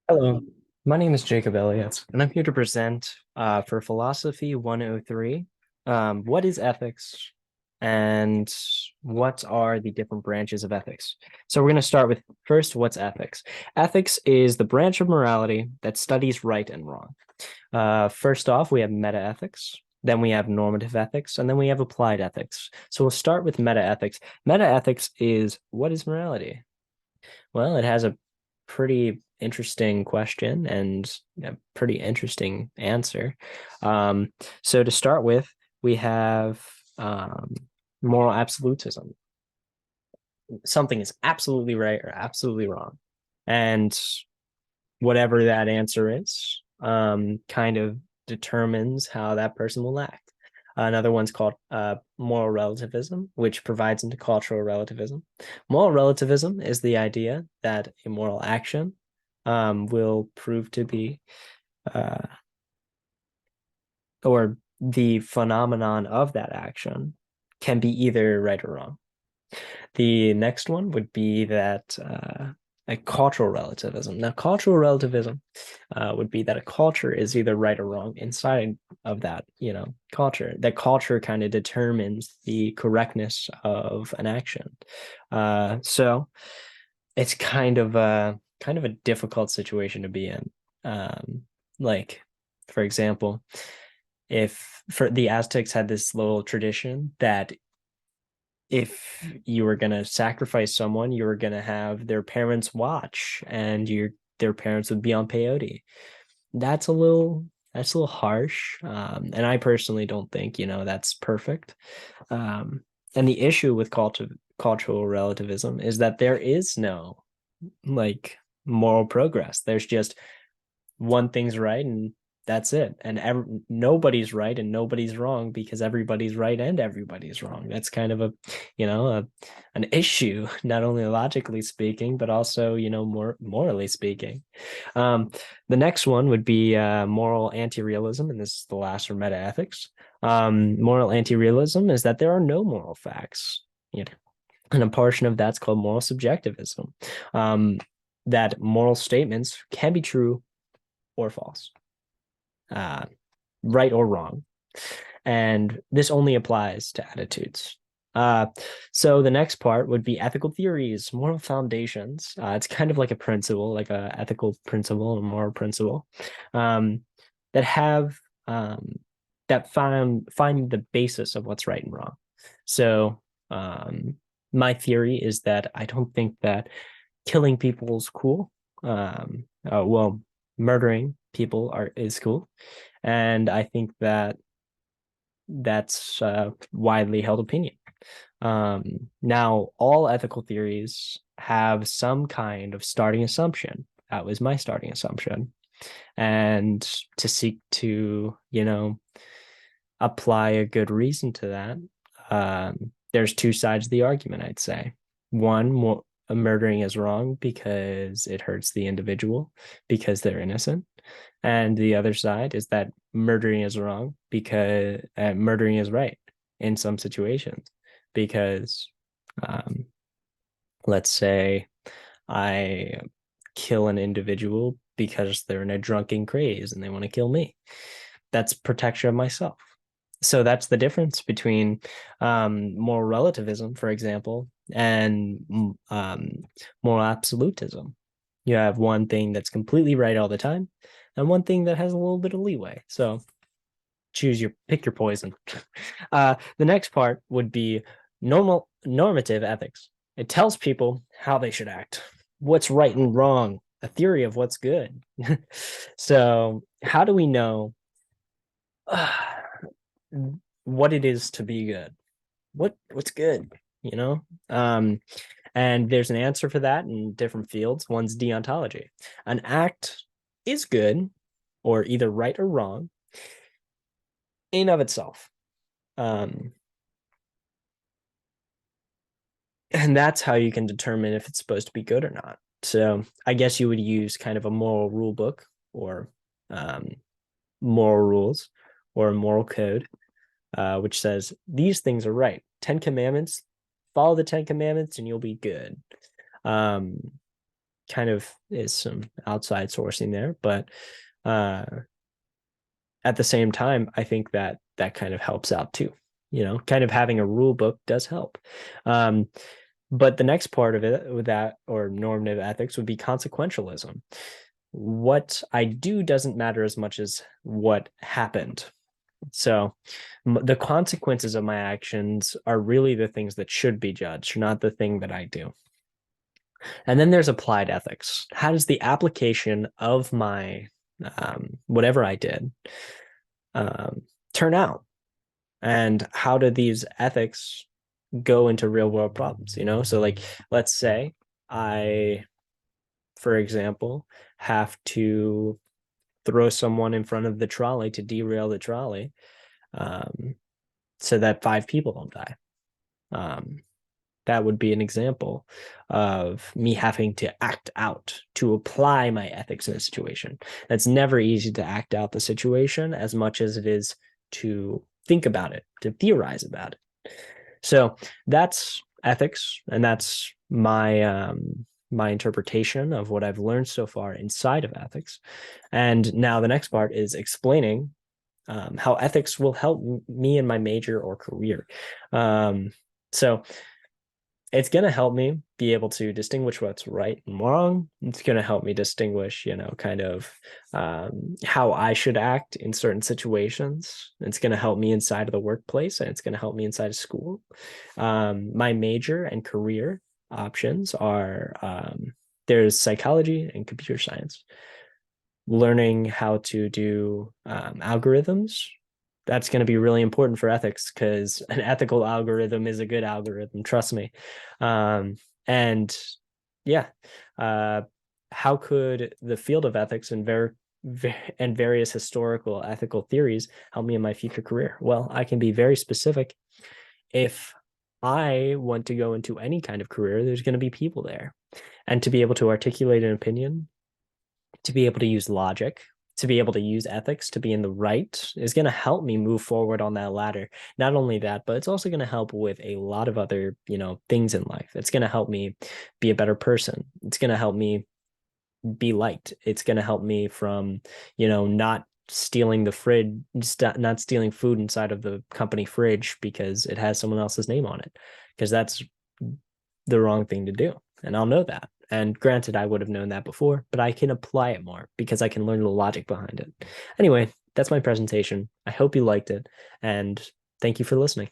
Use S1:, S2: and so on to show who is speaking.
S1: Hello, my name is Jacob Elliott, and I'm here to present for Philosophy 103. What is ethics and what are the different branches of ethics? So we're going to start with first, what's ethics? Ethics is the branch of morality that studies right and wrong. First off, we have metaethics, then we have normative ethics, and then we have applied ethics. So we'll start with metaethics. Metaethics is what is morality? Well, it has a pretty interesting question and a pretty interesting answer. Um, so to start with, we have moral absolutism. Something is absolutely right or absolutely wrong. And whatever that answer is, kind of determines how that person will act. Another one's called moral relativism, which provides into cultural relativism. Moral relativism is the idea that a moral action will prove to be, uh, or the phenomenon of that action can be either right or wrong. The next one would be that a cultural relativism. Now, cultural relativism would be that a culture is either right or wrong inside of that, culture. That culture kind of determines the correctness of an action. So it's kind of a difficult situation to be in. Like, for example, if for the Aztecs had this little tradition that if you were going to sacrifice someone, you were going to have their parents watch and their parents would be on peyote. That's a little that's a little harsh. And I personally don't think, that's perfect. Um, and the issue with cultural relativism is that there is no like moral progress. There's just one thing's right and that's it. And nobody's right and nobody's wrong because everybody's right and everybody's wrong. That's kind of an issue, not only logically speaking, but also, more morally speaking. Um, the next one would be moral anti-realism, and this is the last for metaethics. Moral anti-realism is that there are no moral facts. And a portion of that's called moral subjectivism. Um, that moral statements can be true or false, uh, right or wrong. And this only applies to attitudes. Uh, so the next part would be ethical theories, moral foundations. It's kind of like a principle, like a ethical principle, a moral principle, um, that have that find the basis of what's right and wrong. So my theory is that I don't think that killing people is cool. Well, murdering people is cool, and I think that that's widely held opinion. Now, all ethical theories have some kind of starting assumption. That was my starting assumption, and to seek to, apply a good reason to that, there's two sides of the argument, I'd say. One, more murdering is wrong because it hurts the individual because they're innocent. And the other side is that murdering is wrong because murdering is right in some situations. Because um, let's say I kill an individual because they're in a drunken craze and they want to kill me. That's protection of myself. So that's the difference between moral relativism, for example, and moral absolutism. You have one thing that's completely right all the time, and one thing that has a little bit of leeway. So pick your poison. The next part would be normative ethics. It tells people how they should act, what's right and wrong, a theory of what's good. So how do we know what it is to be good? What's good, you know? And there's an answer for that in different fields. One's deontology. An act is good or either right or wrong in of itself. Um, and that's how you can determine if it's supposed to be good or not. So I guess you would use kind of a moral rule book or um, moral rules or a moral code, which says these things are right. 10 Commandments, follow the 10 Commandments and you'll be good. Um, kind of is some outside sourcing there, but uh, at the same time, I think that that kind of helps out too. Kind of having a rule book does help. Um, but the next part of it with that or normative ethics would be consequentialism. What I do doesn't matter as much as what happened. So the consequences of my actions are really the things that should be judged, not the thing that I do. And then there's applied ethics. How does the application of my whatever I did um, turn out? And how do these ethics go into real world problems? So like, let's say I, for example, have to throw someone in front of the trolley to derail the trolley, um, so that 5 people don't die. Um, that would be an example of me having to act out to apply my ethics in a situation. That's never easy to act out the situation as much as it is to think about it, to theorize about it. So that's ethics, and that's my interpretation of what I've learned so far inside of ethics. And now the next part is explaining how ethics will help me in my major or career. So it's going to help me be able to distinguish what's right and wrong. It's going to help me distinguish, kind of how I should act in certain situations. It's going to help me inside of the workplace, and it's going to help me inside of school. My major and career options are there's psychology and computer science. Learning how to do algorithms, that's going to be really important for ethics, because an ethical algorithm is a good algorithm, trust me. And yeah, how could the field of ethics and various historical ethical theories help me in my future career? Well, I can be very specific. If I want to go into any kind of career, there's going to be people there, and to be able to articulate an opinion, to be able to use logic, to be able to use ethics, to be in the right, is going to help me move forward on that ladder. Not only that, but it's also going to help with a lot of other, things in life. It's going to help me be a better person. It's going to help me be liked. It's going to help me from, not stealing the fridge, not stealing food inside of the company fridge because it has someone else's name on it, because that's the wrong thing to do. And I'll know that. And granted, I would have known that before, but I can apply it more because I can learn the logic behind it. Anyway, that's my presentation. I hope you liked it, and thank you for listening.